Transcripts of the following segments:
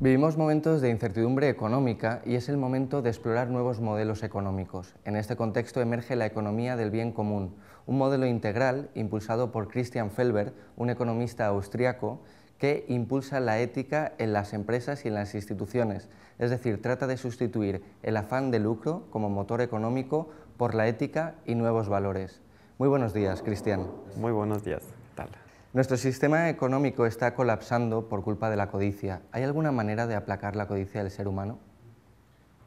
Vivimos momentos de incertidumbre económica y es el momento de explorar nuevos modelos económicos. En este contexto emerge la economía del bien común, un modelo integral impulsado por Christian Felber, un economista austriaco, que impulsa la ética en las empresas y en las instituciones, es decir, trata de sustituir el afán de lucro como motor económico por la ética y nuevos valores. Muy buenos días, Christian. Muy buenos días, ¿qué tal? Nuestro sistema económico está colapsando por culpa de la codicia. ¿Hay alguna manera de aplacar la codicia del ser humano?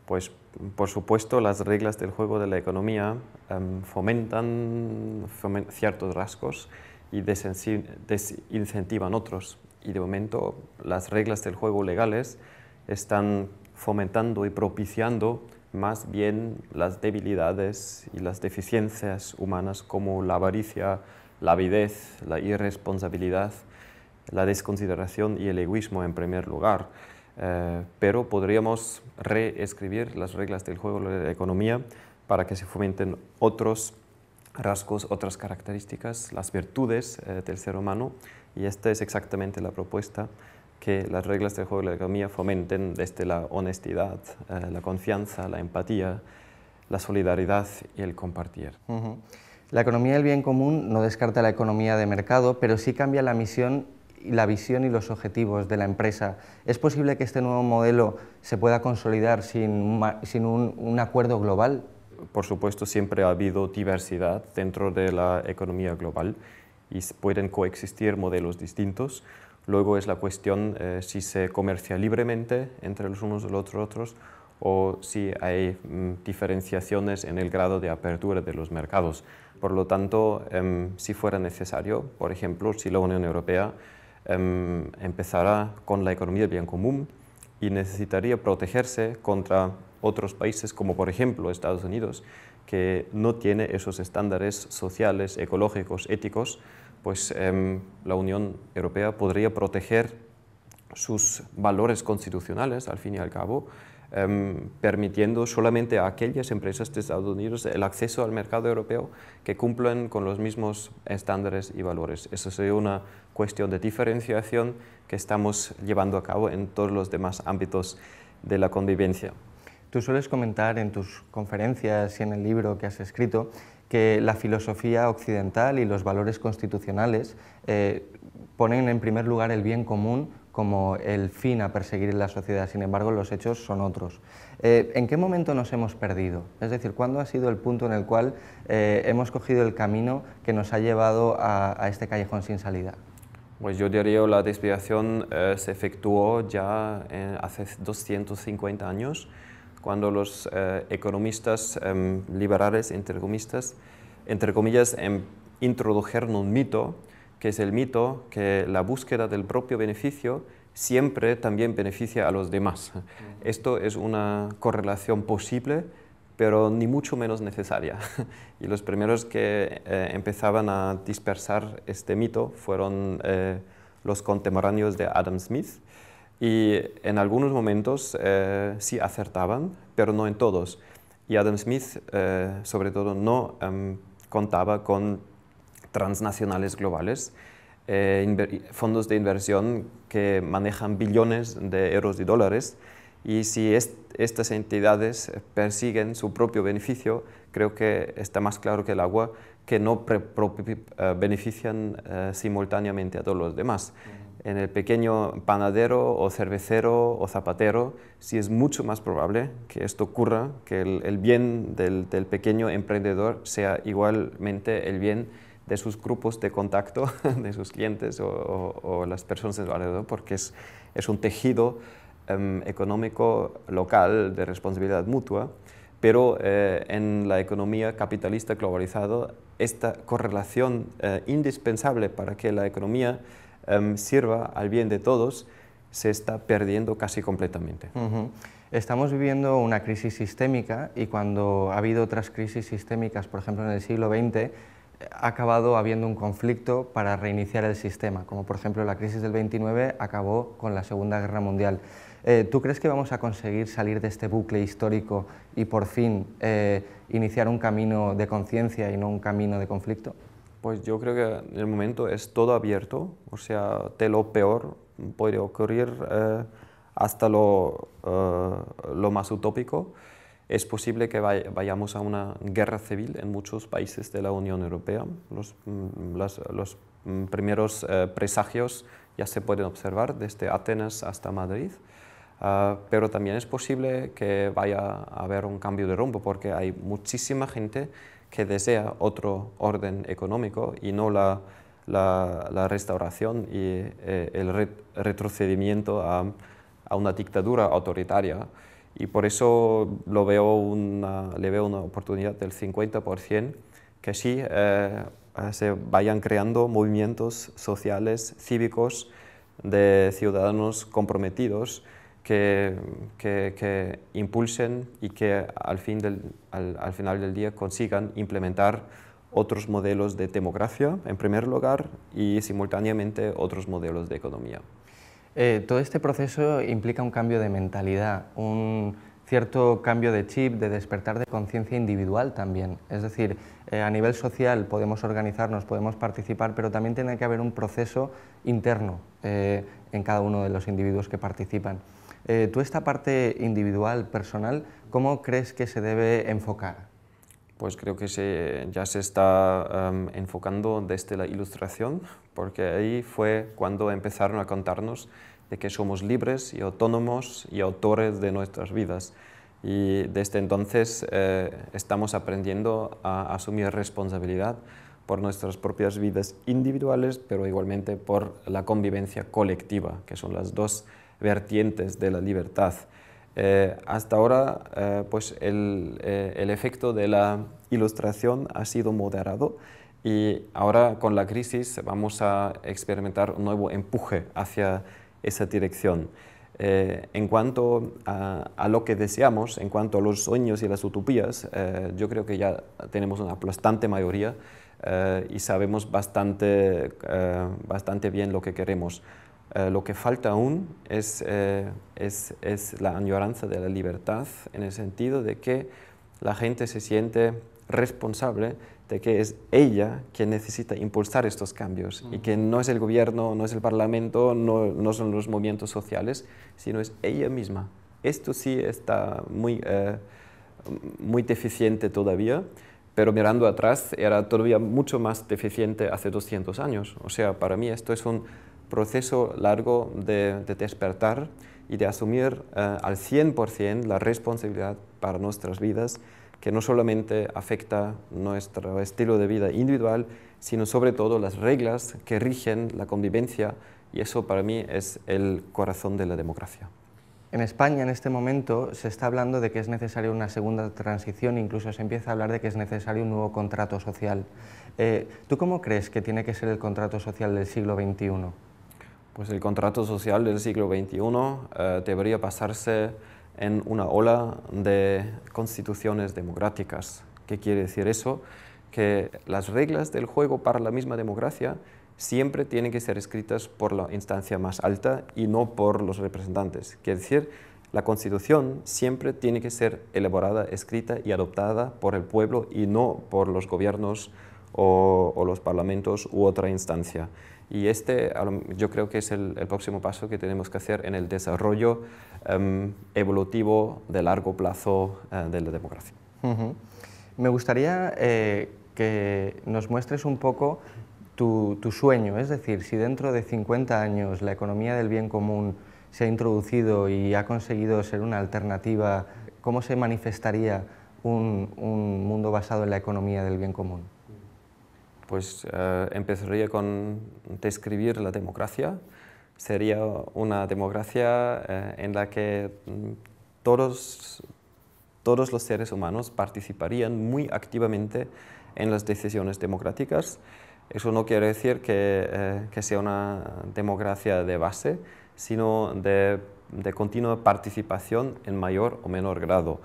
Pues, por supuesto, las reglas del juego de la economía fomentan ciertos rasgos y desincentivan otros. Y de momento, las reglas del juego legales están fomentando y propiciando más bien las debilidades y las deficiencias humanas como la avaricia, la avidez, la irresponsabilidad, la desconsideración y el egoísmo en primer lugar. Pero podríamos reescribir las reglas del juego de la economía para que se fomenten otros rasgos, otras características, las virtudes del ser humano, y esta es exactamente la propuesta, que las reglas del juego de la economía fomenten desde la honestidad, la confianza, la empatía, la solidaridad y el compartir. La economía del bien común no descarta la economía de mercado, pero sí cambia la misión, la visión y los objetivos de la empresa. ¿Es posible que este nuevo modelo se pueda consolidar sin un acuerdo global? Por supuesto, siempre ha habido diversidad dentro de la economía global y pueden coexistir modelos distintos. Luego es la cuestión si se comercia libremente entre los unos y los otros o si hay diferenciaciones en el grado de apertura de los mercados. Por lo tanto, si fuera necesario, por ejemplo, si la Unión Europea empezara con la economía del bien común y necesitaría protegerse contra otros países, como por ejemplo Estados Unidos, que no tiene esos estándares sociales, ecológicos, éticos, pues la Unión Europea podría proteger sus valores constitucionales, al fin y al cabo, permitiendo solamente a aquellas empresas de Estados Unidos el acceso al mercado europeo que cumplan con los mismos estándares y valores. Eso sería una cuestión de diferenciación que estamos llevando a cabo en todos los demás ámbitos de la convivencia. Tú sueles comentar en tus conferencias y en el libro que has escrito que la filosofía occidental y los valores constitucionales ponen en primer lugar el bien común como el fin a perseguir en la sociedad, sin embargo los hechos son otros. ¿En qué momento nos hemos perdido? Es decir, ¿cuándo ha sido el punto en el cual hemos cogido el camino que nos ha llevado a este callejón sin salida? Pues yo diría que la desviación se efectuó ya hace 250 años, cuando los economistas liberales, entre comillas, introdujeron un mito, que es el mito que la búsqueda del propio beneficio siempre también beneficia a los demás. Esto es una correlación posible, pero ni mucho menos necesaria. Y los primeros que empezaban a dispersar este mito fueron los contemporáneos de Adam Smith, y en algunos momentos sí acertaban, pero no en todos. Y Adam Smith, sobre todo, no contaba con transnacionales globales, fondos de inversión que manejan billones de euros y dólares, y si estas entidades persiguen su propio beneficio, creo que está más claro que el agua que no benefician simultáneamente a todos los demás. En el pequeño panadero o cervecero o zapatero sí es mucho más probable que esto ocurra, que el bien del pequeño emprendedor sea igualmente el bien de sus grupos de contacto, de sus clientes o las personas de su alrededor, porque es un tejido económico local de responsabilidad mutua, pero en la economía capitalista globalizada esta correlación indispensable para que la economía sirva al bien de todos se está perdiendo casi completamente. Estamos viviendo una crisis sistémica y cuando ha habido otras crisis sistémicas, por ejemplo en el siglo XX, ha acabado habiendo un conflicto para reiniciar el sistema, como por ejemplo la crisis del 29 acabó con la Segunda Guerra Mundial. ¿Tú crees que vamos a conseguir salir de este bucle histórico y por fin iniciar un camino de conciencia y no un camino de conflicto? Pues yo creo que en el momento es todo abierto, o sea, de lo peor puede ocurrir hasta lo más utópico. Es posible que vayamos a una guerra civil en muchos países de la Unión Europea. Los primeros presagios ya se pueden observar desde Atenas hasta Madrid. Pero también es posible que vaya a haber un cambio de rumbo, porque hay muchísima gente que desea otro orden económico y no la restauración y el retrocedimiento a una dictadura autoritaria. Y por eso le veo una oportunidad del 50% que sí se vayan creando movimientos sociales, cívicos, de ciudadanos comprometidos que impulsen y que al final del día consigan implementar otros modelos de democracia, en primer lugar, y simultáneamente otros modelos de economía. Todo este proceso implica un cambio de mentalidad, un cierto cambio de chip, de despertar de conciencia individual también. Es decir, a nivel social podemos organizarnos, podemos participar, pero también tiene que haber un proceso interno en cada uno de los individuos que participan. Tú esta parte individual, personal, ¿cómo crees que se debe enfocar? Pues creo que ya se está enfocando desde la Ilustración, porque ahí fue cuando empezaron a contarnos de que somos libres y autónomos y autores de nuestras vidas. Y desde entonces estamos aprendiendo a asumir responsabilidad por nuestras propias vidas individuales, pero igualmente por la convivencia colectiva, que son las dos vertientes de la libertad. Hasta ahora pues el efecto de la Ilustración ha sido moderado y ahora con la crisis vamos a experimentar un nuevo empuje hacia esa dirección. En cuanto a lo que deseamos, en cuanto a los sueños y las utopías, yo creo que ya tenemos una aplastante mayoría y sabemos bastante bien lo que queremos. Lo que falta aún es la añoranza de la libertad, en el sentido de que la gente se siente responsable de que es ella quien necesita impulsar estos cambios y que no es el gobierno, no es el parlamento, no son los movimientos sociales, sino es ella misma. Esto sí está muy deficiente todavía, pero mirando atrás era todavía mucho más deficiente hace 200 años. O sea, para mí esto es un proceso largo de despertar y de asumir al 100% la responsabilidad para nuestras vidas, que no solamente afecta nuestro estilo de vida individual, sino sobre todo las reglas que rigen la convivencia, y eso para mí es el corazón de la democracia. En España en este momento se está hablando de que es necesaria una segunda transición, incluso se empieza a hablar de que es necesario un nuevo contrato social. ¿Tú cómo crees que tiene que ser el contrato social del siglo XXI? Pues el contrato social del siglo XXI debería basarse en una ola de constituciones democráticas. ¿Qué quiere decir eso? Que las reglas del juego para la misma democracia siempre tienen que ser escritas por la instancia más alta y no por los representantes. Quiere decir, la Constitución siempre tiene que ser elaborada, escrita y adoptada por el pueblo y no por los gobiernos o los parlamentos u otra instancia. Y yo creo que es el próximo paso que tenemos que hacer en el desarrollo evolutivo de largo plazo de la democracia. Me gustaría que nos muestres un poco tu sueño, es decir, si dentro de 50 años la economía del bien común se ha introducido y ha conseguido ser una alternativa, ¿cómo se manifestaría un mundo basado en la economía del bien común? Pues empezaría con describir la democracia. Sería una democracia en la que todos los seres humanos participarían muy activamente en las decisiones democráticas. Eso no quiere decir que sea una democracia de base, sino de continua participación en mayor o menor grado,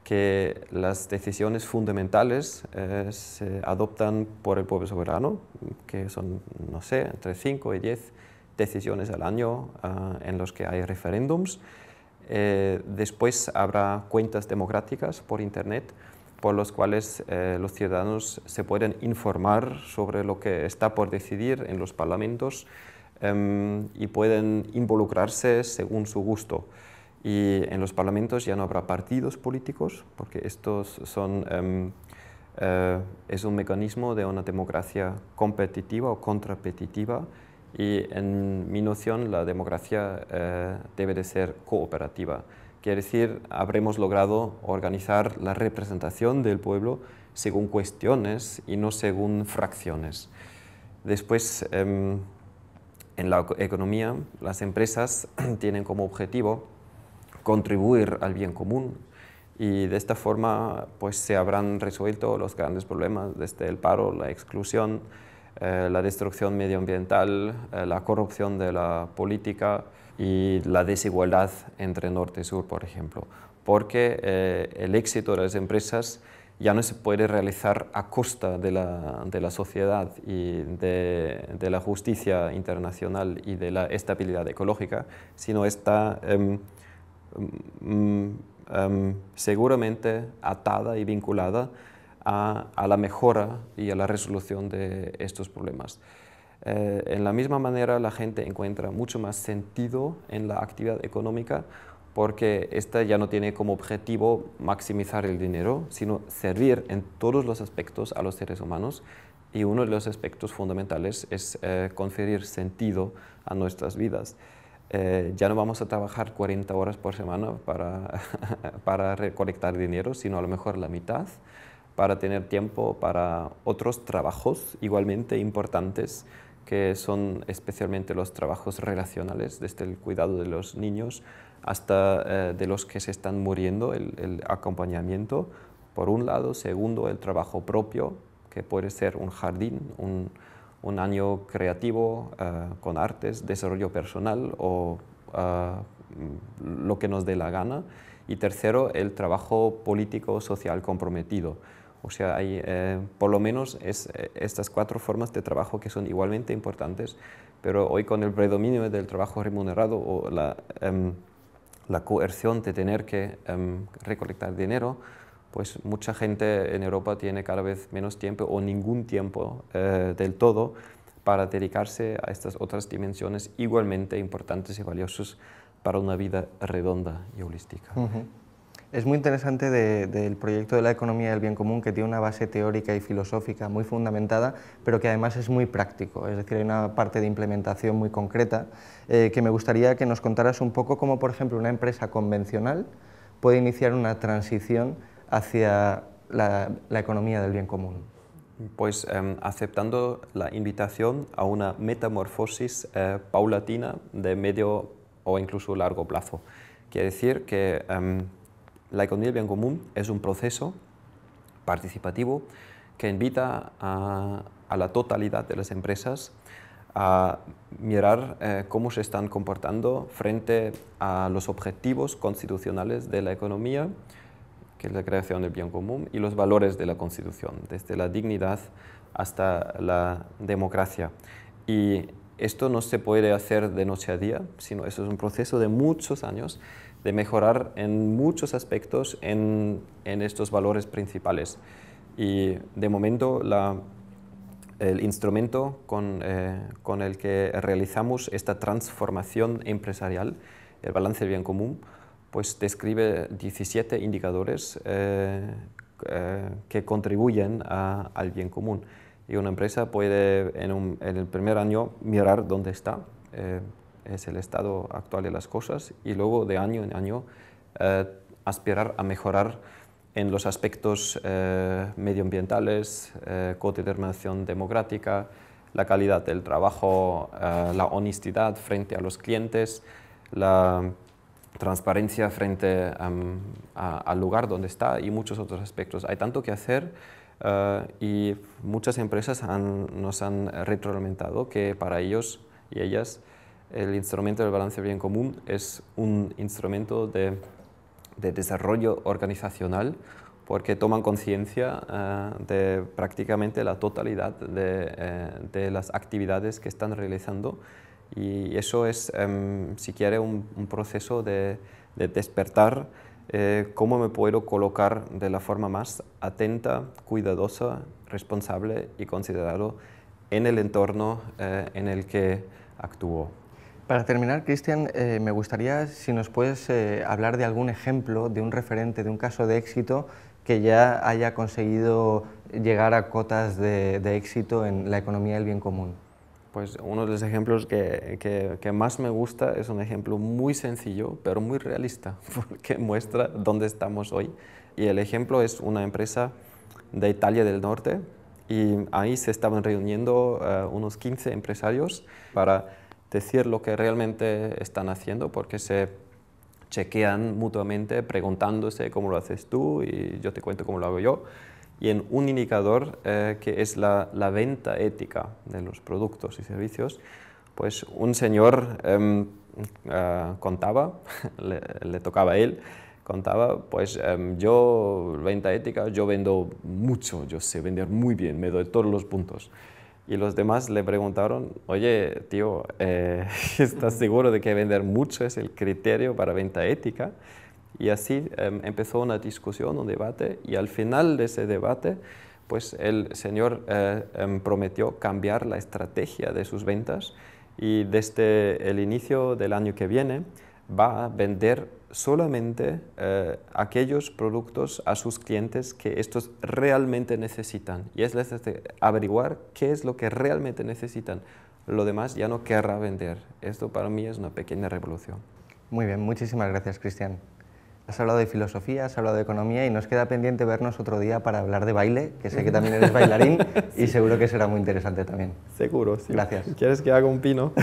que las decisiones fundamentales se adoptan por el pueblo soberano, que son, no sé, entre 5 y 10 decisiones al año en los que hay referéndums. Después habrá cuentas democráticas por Internet, por los cuales los ciudadanos se pueden informar sobre lo que está por decidir en los parlamentos. y pueden involucrarse según su gusto. Y en los parlamentos ya no habrá partidos políticos, porque estos son, es un mecanismo de una democracia competitiva o contrapetitiva, y en mi noción la democracia debe de ser cooperativa. Quiere decir, habremos logrado organizar la representación del pueblo según cuestiones y no según fracciones. Después, en la economía, las empresas tienen como objetivo contribuir al bien común, y de esta forma pues, se habrán resuelto los grandes problemas desde el paro, la exclusión, la destrucción medioambiental, la corrupción de la política y la desigualdad entre norte y sur, por ejemplo. Porque el éxito de las empresas ya no se puede realizar a costa de la sociedad y de la justicia internacional y de la estabilidad ecológica, sino está seguramente atada y vinculada a la mejora y a la resolución de estos problemas. En la misma manera, la gente encuentra mucho más sentido en la actividad económica, porque esta ya no tiene como objetivo maximizar el dinero, sino servir en todos los aspectos a los seres humanos, y uno de los aspectos fundamentales es conferir sentido a nuestras vidas. Ya no vamos a trabajar 40 horas por semana para recolectar dinero, sino a lo mejor la mitad, para tener tiempo para otros trabajos igualmente importantes, que son especialmente los trabajos relacionales, desde el cuidado de los niños hasta de los que se están muriendo, el acompañamiento, por un lado. Segundo, el trabajo propio, que puede ser un jardín, un año creativo con artes, desarrollo personal o lo que nos dé la gana. Y tercero, el trabajo político social comprometido. O sea, hay por lo menos estas 4 formas de trabajo que son igualmente importantes, pero hoy con el predominio del trabajo remunerado o la coerción de tener que recolectar dinero, pues mucha gente en Europa tiene cada vez menos tiempo o ningún tiempo del todo para dedicarse a estas otras dimensiones igualmente importantes y valiosas para una vida redonda y holística. Es muy interesante del proyecto de la economía del bien común, que tiene una base teórica y filosófica muy fundamentada, pero que además es muy práctico, es decir, hay una parte de implementación muy concreta, que me gustaría que nos contaras un poco cómo, por ejemplo, una empresa convencional puede iniciar una transición hacia la economía del bien común. Pues aceptando la invitación a una metamorfosis paulatina de medio o incluso largo plazo. Quiere decir que la economía del bien común es un proceso participativo que invita a la totalidad de las empresas a mirar cómo se están comportando frente a los objetivos constitucionales de la economía, que es la creación del bien común, y los valores de la Constitución, desde la dignidad hasta la democracia. Y esto no se puede hacer de noche a día, sino eso es un proceso de muchos años de mejorar en muchos aspectos en estos valores principales. Y de momento el instrumento con el que realizamos esta transformación empresarial, el balance del bien común, pues describe 17 indicadores que contribuyen al bien común. Y una empresa puede en el primer año mirar dónde está, es el estado actual de las cosas, y luego de año en año aspirar a mejorar en los aspectos medioambientales, codeterminación democrática, la calidad del trabajo, la honestidad frente a los clientes, la transparencia frente al lugar donde está y muchos otros aspectos. Hay tanto que hacer y muchas empresas nos han retroalimentado que para ellos y ellas el instrumento del balance del bien común es un instrumento de desarrollo organizacional, porque toman conciencia de prácticamente la totalidad de las actividades que están realizando, y eso es, si quiere, un proceso de despertar cómo me puedo colocar de la forma más atenta, cuidadosa, responsable y considerado en el entorno en el que actuó. Para terminar, Cristian, me gustaría si nos puedes hablar de algún ejemplo, de un referente, de un caso de éxito que ya haya conseguido llegar a cotas de éxito en la economía del bien común. Pues uno de los ejemplos que más me gusta es un ejemplo muy sencillo, pero muy realista, porque muestra dónde estamos hoy. Y el ejemplo es una empresa de Italia del Norte, y ahí se estaban reuniendo unos 15 empresarios para decir lo que realmente están haciendo, porque se chequean mutuamente preguntándose cómo lo haces tú y yo te cuento cómo lo hago yo. Y en un indicador que es la venta ética de los productos y servicios, pues un señor contaba, le tocaba a él, contaba, pues yo, venta ética, yo vendo mucho, yo sé vender muy bien, me doy todos los puntos. Y los demás le preguntaron, oye, tío, ¿estás seguro de que vender mucho es el criterio para venta ética? Y así empezó una discusión, un debate, y al final de ese debate, pues el señor prometió cambiar la estrategia de sus ventas, y desde el inicio del año que viene va a vender solamente aquellos productos a sus clientes que estos realmente necesitan. Y es averiguar qué es lo que realmente necesitan. Lo demás ya no querrá vender. Esto para mí es una pequeña revolución. Muy bien, muchísimas gracias, Cristian. Has hablado de filosofía, has hablado de economía y nos queda pendiente vernos otro día para hablar de baile, que sé que también eres bailarín sí. Y seguro que será muy interesante también. Seguro, sí. Gracias. ¿Quieres que haga un pino?